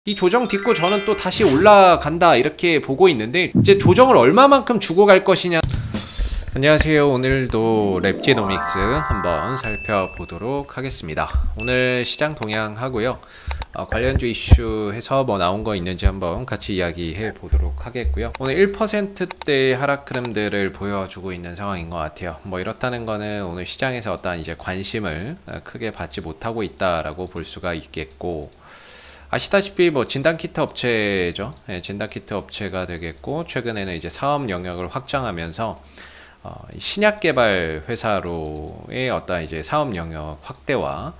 이 조정 딛고 저는 또 다시 올라간다 이렇게 보고 있는데 이제 조정을 얼마만큼 주고 갈 것이냐. 안녕하세요. 오늘도 랩지노믹스 한번 살펴보도록 하겠습니다. 오늘 시장 동향하고요. 관련주 이슈해서 뭐 나온 거 있는지 한번 같이 이야기해 보도록 하겠고요. 오늘 1%대 하락 흐름들을 보여주고 있는 상황인 것 같아요. 뭐 이렇다는 거는 오늘 시장에서 어떤 이제 관심을 크게 받지 못하고 있다라고 볼 수가 있겠고, 아시다시피 뭐 진단키트 업체죠. 네, 진단키트 업체가 되겠고, 최근에는 이제 사업 영역을 확장하면서 신약 개발 회사로의 어떤 이제 사업 영역 확대와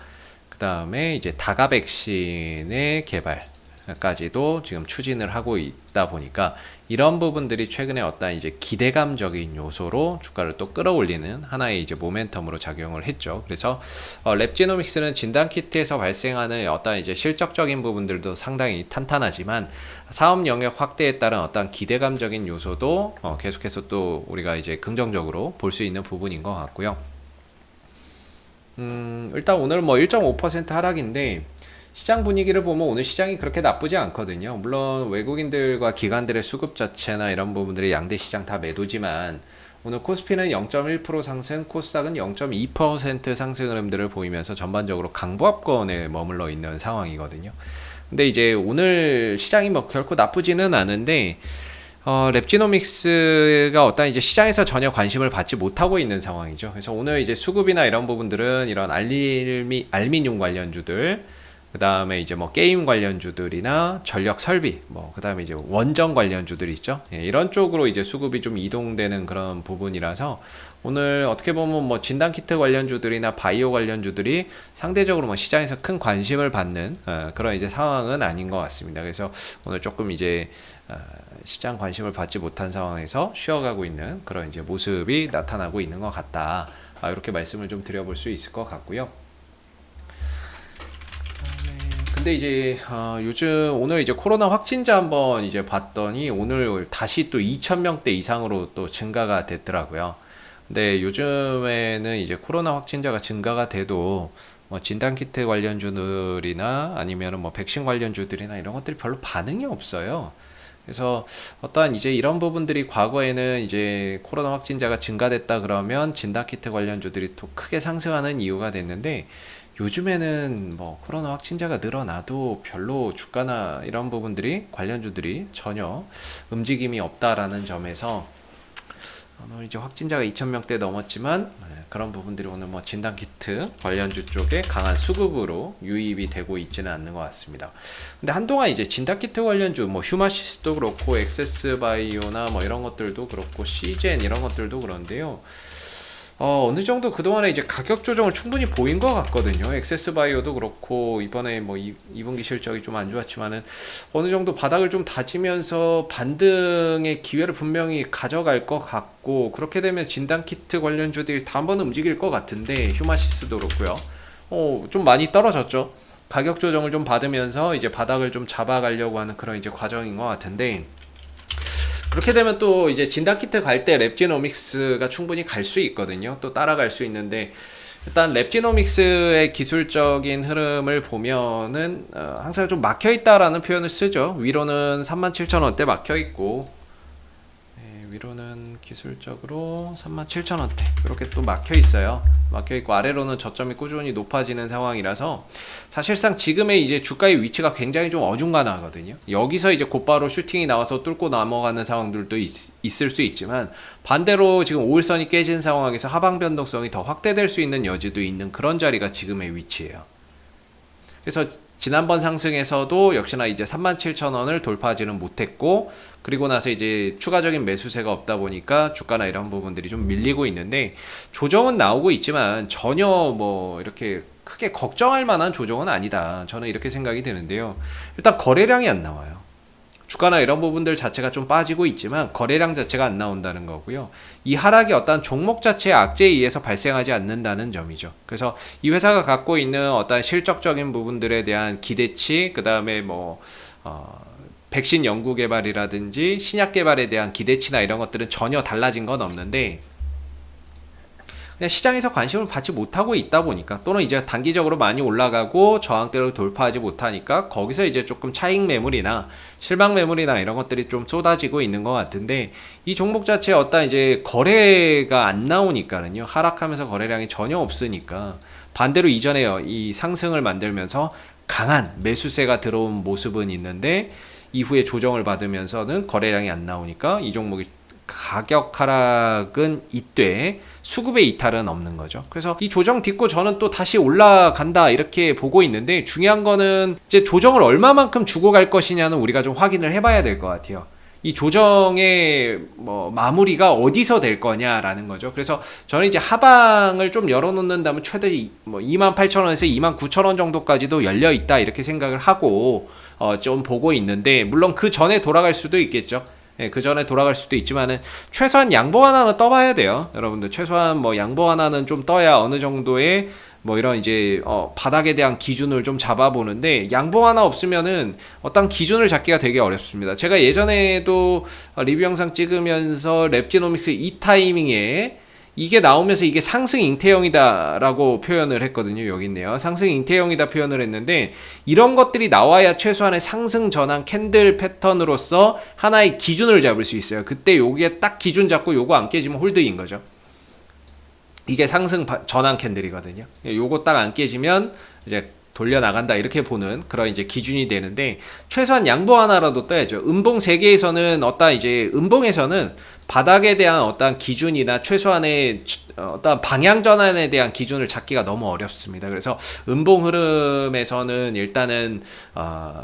그 다음에 이제 다가 백신의 개발까지도 지금 추진을 하고 있다 보니까 이런 부분들이 최근에 어떤 이제 기대감적인 요소로 주가를 또 끌어올리는 하나의 이제 모멘텀으로 작용을 했죠. 그래서 랩지노믹스는 진단키트에서 발생하는 어떤 이제 실적적인 부분들도 상당히 탄탄하지만 사업 영역 확대에 따른 어떤 기대감적인 요소도 계속해서 또 우리가 이제 긍정적으로 볼 수 있는 부분인 것 같고요. 일단 오늘 뭐 1.5% 하락인데 시장 분위기를 보면 오늘 시장이 그렇게 나쁘지 않거든요. 물론 외국인들과 기관들의 수급 자체나 이런 부분들이 양대 시장 다 매도지만 오늘 코스피는 0.1% 상승, 코스닥은 0.2% 상승 흐름들을 보이면서 전반적으로 강보합권에 머물러 있는 상황이거든요. 근데 이제 오늘 시장이 뭐 결코 나쁘지는 않은데 랩지노믹스가 어떤 이제 시장에서 전혀 관심을 받지 못하고 있는 상황이죠. 그래서 오늘 이제 수급이나 이런 부분들은 이런 알미늄 관련주들, 그 다음에 이제 뭐 게임 관련주들이나 전력 설비, 뭐 그 다음에 이제 원전 관련주들이 있죠. 예, 이런 쪽으로 이제 수급이 좀 이동되는 그런 부분이라서 오늘 어떻게 보면 뭐 진단키트 관련주들이나 바이오 관련주들이 상대적으로 뭐 시장에서 큰 관심을 받는 그런 이제 상황은 아닌 것 같습니다. 그래서 오늘 조금 이제 시장 관심을 받지 못한 상황에서 쉬어가고 있는 그런 이제 모습이 나타나고 있는 것 같다. 이렇게 말씀을 좀 드려볼 수 있을 것 같고요. 근데 이제 요즘 오늘 이제 코로나 확진자 한번 이제 봤더니 오늘 다시 또 2,000명대 이상으로 또 증가가 됐더라고요. 근데 요즘에는 이제 코로나 확진자가 증가가 돼도 뭐 진단키트 관련주들이나 아니면은 뭐 백신 관련주들이나 이런 것들이 별로 반응이 없어요. 그래서 어떠한 이제 이런 부분들이 과거에는 이제 코로나 확진자가 증가됐다 그러면 진단키트 관련주들이 또 크게 상승하는 이유가 됐는데, 요즘에는 뭐 코로나 확진자가 늘어나도 별로 주가나 이런 부분들이 관련주들이 전혀 움직임이 없다라는 점에서 오늘 이제 확진자가 2,000명대 넘었지만 그런 부분들이 오늘 뭐 진단키트 관련주 쪽에 강한 수급으로 유입이 되고 있지는 않는 것 같습니다. 근데 한동안 이제 진단키트 관련주 뭐 휴마시스도 그렇고 엑세스바이오나 뭐 이런 것들도 그렇고 시젠 이런 것들도 그런데요. 어느 정도 그동안에 이제 가격 조정을 충분히 보인 것 같거든요. 엑세스바이오도 그렇고 이번에 뭐 2분기 실적이 좀 안 좋았지만은 어느 정도 바닥을 좀 다지면서 반등의 기회를 분명히 가져갈 것 같고, 그렇게 되면 진단키트 관련주들이 다 한번 움직일 것 같은데 휴마시스도 그렇고요. 좀 많이 떨어졌죠. 가격 조정을 좀 받으면서 이제 바닥을 좀 잡아가려고 하는 그런 이제 과정인 것 같은데, 그렇게 되면 또 이제 진단키트 갈 때 랩지노믹스가 충분히 갈 수 있거든요. 또 따라갈 수 있는데, 일단 랩지노믹스의 기술적인 흐름을 보면은 항상 좀 막혀있다라는 표현을 쓰죠. 위로는 37,000원대 막혀있고, 위로는 기술적으로 37,000원대 이렇게 또 막혀 있어요. 막혀 있고 아래로는 저점이 꾸준히 높아지는 상황이라서 사실상 지금의 이제 주가의 위치가 굉장히 좀 어중간하거든요. 여기서 이제 곧바로 슈팅이 나와서 뚫고 넘어가는 상황들도 있을 수 있지만, 반대로 지금 5일선이 깨진 상황에서 하방 변동성이 더 확대될 수 있는 여지도 있는 그런 자리가 지금의 위치예요. 그래서 지난번 상승에서도 역시나 이제 37,000원을 돌파하지는 못했고, 그리고 나서 이제 추가적인 매수세가 없다 보니까 주가나 이런 부분들이 좀 밀리고 있는데, 조정은 나오고 있지만 전혀 뭐 이렇게 크게 걱정할 만한 조정은 아니다. 저는 이렇게 생각이 드는데요. 일단 거래량이 안 나와요. 주가나 이런 부분들 자체가 좀 빠지고 있지만 거래량 자체가 안 나온다는 거고요. 이 하락이 어떤 종목 자체의 악재에 의해서 발생하지 않는다는 점이죠. 그래서 이 회사가 갖고 있는 어떤 실적적인 부분들에 대한 기대치, 그 다음에 뭐 백신 연구 개발이라든지 신약 개발에 대한 기대치나 이런 것들은 전혀 달라진 건 없는데, 그냥 시장에서 관심을 받지 못하고 있다 보니까, 또는 이제 단기적으로 많이 올라가고 저항대를 돌파하지 못하니까 거기서 이제 조금 차익 매물이나 실망 매물이나 이런 것들이 좀 쏟아지고 있는 것 같은데, 이 종목 자체에 어떤 이제 거래가 안 나오니까는요, 하락하면서 거래량이 전혀 없으니까 반대로 이전에 이 상승을 만들면서 강한 매수세가 들어온 모습은 있는데, 이후에 조정을 받으면서는 거래량이 안 나오니까 이 종목이 가격 하락은 이때 수급의 이탈은 없는 거죠. 그래서 이 조정 딛고 저는 또 다시 올라간다 이렇게 보고 있는데, 중요한 거는 이제 조정을 얼마만큼 주고 갈 것이냐는 우리가 좀 확인을 해봐야 될 것 같아요. 이 조정의 마무리가 어디서 될 거냐라는 거죠. 그래서 저는 이제 하방을 좀 열어놓는다면 최대 28,000원에서 29,000원 정도까지도 열려 있다 이렇게 생각을 하고 좀 보고 있는데, 물론 그 전에 돌아갈 수도 있겠죠. 예, 그 전에 돌아갈 수도 있지만은 최소한 양보 하나는 떠봐야 돼요. 여러분들 최소한 양보 하나는 좀 떠야 어느 정도의 이런 이제 바닥에 대한 기준을 좀 잡아보는데, 양보 하나 없으면은 어떤 기준을 잡기가 되게 어렵습니다. 제가 예전에도 리뷰 영상 찍으면서 랩지노믹스 이 타이밍에 이게 나오면서 이게 상승 잉태형이다라고 표현을 했거든요. 여기 있네요. 상승 잉태형이다 표현을 했는데, 이런 것들이 나와야 최소한의 상승 전환 캔들 패턴으로서 하나의 기준을 잡을 수 있어요. 그때 여기에 딱 기준 잡고 요거 안 깨지면 홀드인 거죠. 이게 상승 전환 캔들이거든요. 요거 딱 안 깨지면 이제 돌려 나간다 이렇게 보는 그런 이제 기준이 되는데, 최소한 양보 하나라도 떠야죠. 음봉 세계에서는 음봉에서는 바닥에 대한 어떤 기준이나 최소한의 어떤 방향 전환에 대한 기준을 잡기가 너무 어렵습니다. 그래서 음봉 흐름에서는 일단은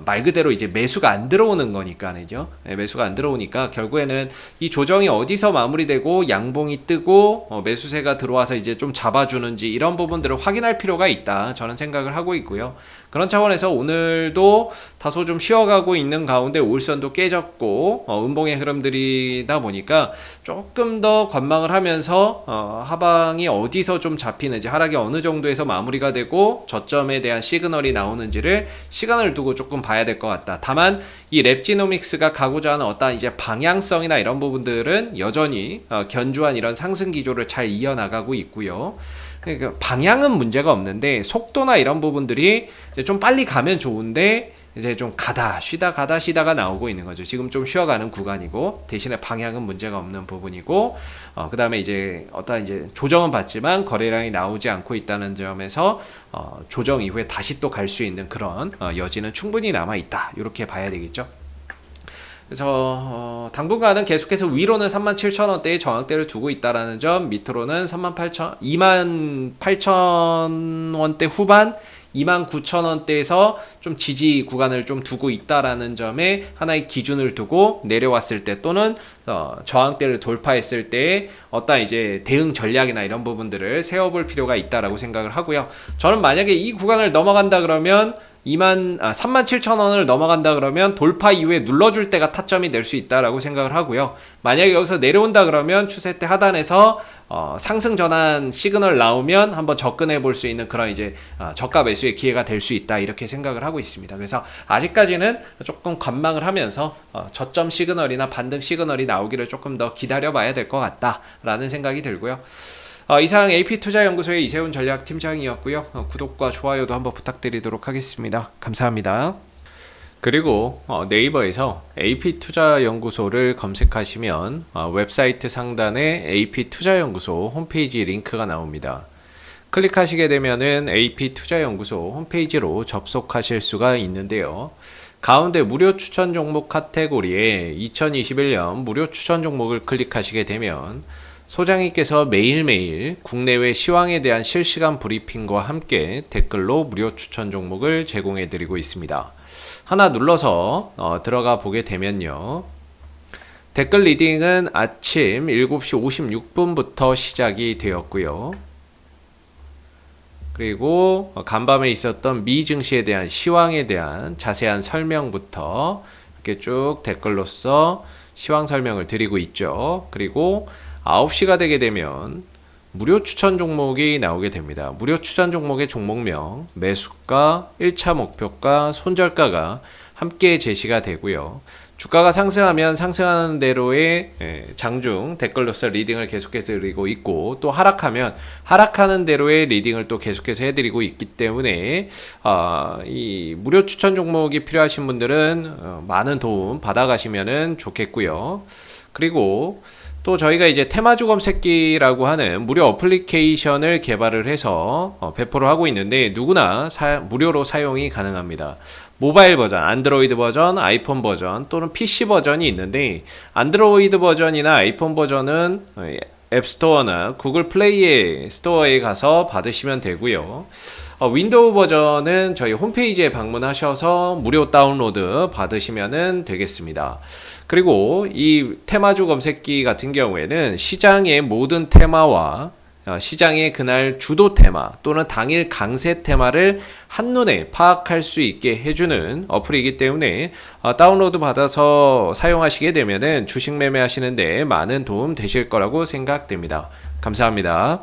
말 그대로 이제 매수가 안 들어오는 거니까요. 매수가 안 들어오니까 결국에는 이 조정이 어디서 마무리되고 양봉이 뜨고 매수세가 들어와서 이제 좀 잡아주는지, 이런 부분들을 확인할 필요가 있다, 저는 생각을 하고 있고요. 그런 차원에서 오늘도 다소 좀 쉬어가고 있는 가운데 올선도 깨졌고 음봉의 흐름들이다 보니까 조금 더 관망을 하면서 하방이 어디서 좀 잡히는지, 하락이 어느 정도에서 마무리가 되고 저점에 대한 시그널이 나오는지를 시간을 두고 조금 봐야 될 것 같다. 다만 이 랩지노믹스가 가고자 하는 어떤 이제 방향성이나 이런 부분들은 여전히 견조한 이런 상승 기조를 잘 이어나가고 있고요. 그러니까 방향은 문제가 없는데, 속도나 이런 부분들이 이제 좀 빨리 가면 좋은데 이제 좀 쉬다가 나오고 있는 거죠. 지금 좀 쉬어가는 구간이고, 대신에 방향은 문제가 없는 부분이고, 그 다음에 이제 어떤 이제 조정은 받지만 거래량이 나오지 않고 있다는 점에서 조정 이후에 다시 또 갈 수 있는 그런 여지는 충분히 남아 있다, 이렇게 봐야 되겠죠. 그래서 당분간은 계속해서 위로는 37,000원대의 저항대를 두고 있다라는 점, 밑으로는 28,000원대 후반 29,000원대에서 좀 지지 구간을 좀 두고 있다라는 점에 하나의 기준을 두고 내려왔을 때, 또는 저항대를 돌파했을 때 어떤 이제 대응 전략이나 이런 부분들을 세워볼 필요가 있다라고 생각을 하고요. 저는 만약에 이 구간을 넘어간다 그러면 37,000원을 넘어간다 그러면 돌파 이후에 눌러줄 때가 타점이 될 수 있다라고 생각을 하고요. 만약에 여기서 내려온다 그러면 추세 때 하단에서 상승 전환 시그널 나오면 한번 접근해 볼 수 있는 그런 이제 저가 매수의 기회가 될 수 있다, 이렇게 생각을 하고 있습니다. 그래서 아직까지는 조금 관망을 하면서 저점 시그널이나 반등 시그널이 나오기를 조금 더 기다려 봐야 될 것 같다라는 생각이 들고요. 이상 AP투자연구소의 이세훈 전략팀장이었고요. 구독과 좋아요도 한번 부탁드리도록 하겠습니다. 감사합니다. 그리고 네이버에서 AP투자연구소를 검색하시면 웹사이트 상단에 AP투자연구소 홈페이지 링크가 나옵니다. 클릭하시게 되면은 AP투자연구소 홈페이지로 접속하실 수가 있는데요. 가운데 무료 추천 종목 카테고리에 2021년 무료 추천 종목을 클릭하시게 되면 소장님께서 매일매일 국내외 시황에 대한 실시간 브리핑과 함께 댓글로 무료 추천 종목을 제공해 드리고 있습니다. 하나 눌러서 들어가 보게 되면요, 댓글 리딩은 아침 7시 56분부터 시작이 되었고요. 그리고 간밤에 있었던 미 증시에 대한 시황에 대한 자세한 설명부터 이렇게 쭉 댓글로서 시황 설명을 드리고 있죠. 그리고 9시가 되게 되면 무료 추천 종목이 나오게 됩니다. 무료 추천 종목의 종목명, 매수가, 1차 목표가, 손절가가 함께 제시가 되고요. 주가가 상승하면 상승하는 대로의 장중 댓글로서 리딩을 계속해서 드리고 있고, 또 하락하면 하락하는 대로의 리딩을 또 계속해서 해드리고 있기 때문에 이 무료 추천 종목이 필요하신 분들은 많은 도움 받아가시면 좋겠고요. 그리고 또 저희가 이제 테마주 검색기라고 하는 무료 어플리케이션을 개발을 해서 배포를 하고 있는데, 누구나 무료로 사용이 가능합니다. 모바일 버전, 안드로이드 버전, 아이폰 버전 또는 PC 버전이 있는데, 안드로이드 버전이나 아이폰 버전은 앱스토어나 구글 플레이의 스토어에 가서 받으시면 되고요. 윈도우 버전은 저희 홈페이지에 방문하셔서 무료 다운로드 받으시면 되겠습니다. 그리고 이 테마주 검색기 같은 경우에는 시장의 모든 테마와 시장의 그날 주도 테마 또는 당일 강세 테마를 한눈에 파악할 수 있게 해주는 어플이기 때문에 다운로드 받아서 사용하시게 되면은 주식 매매하시는데 많은 도움 되실 거라고 생각됩니다. 감사합니다.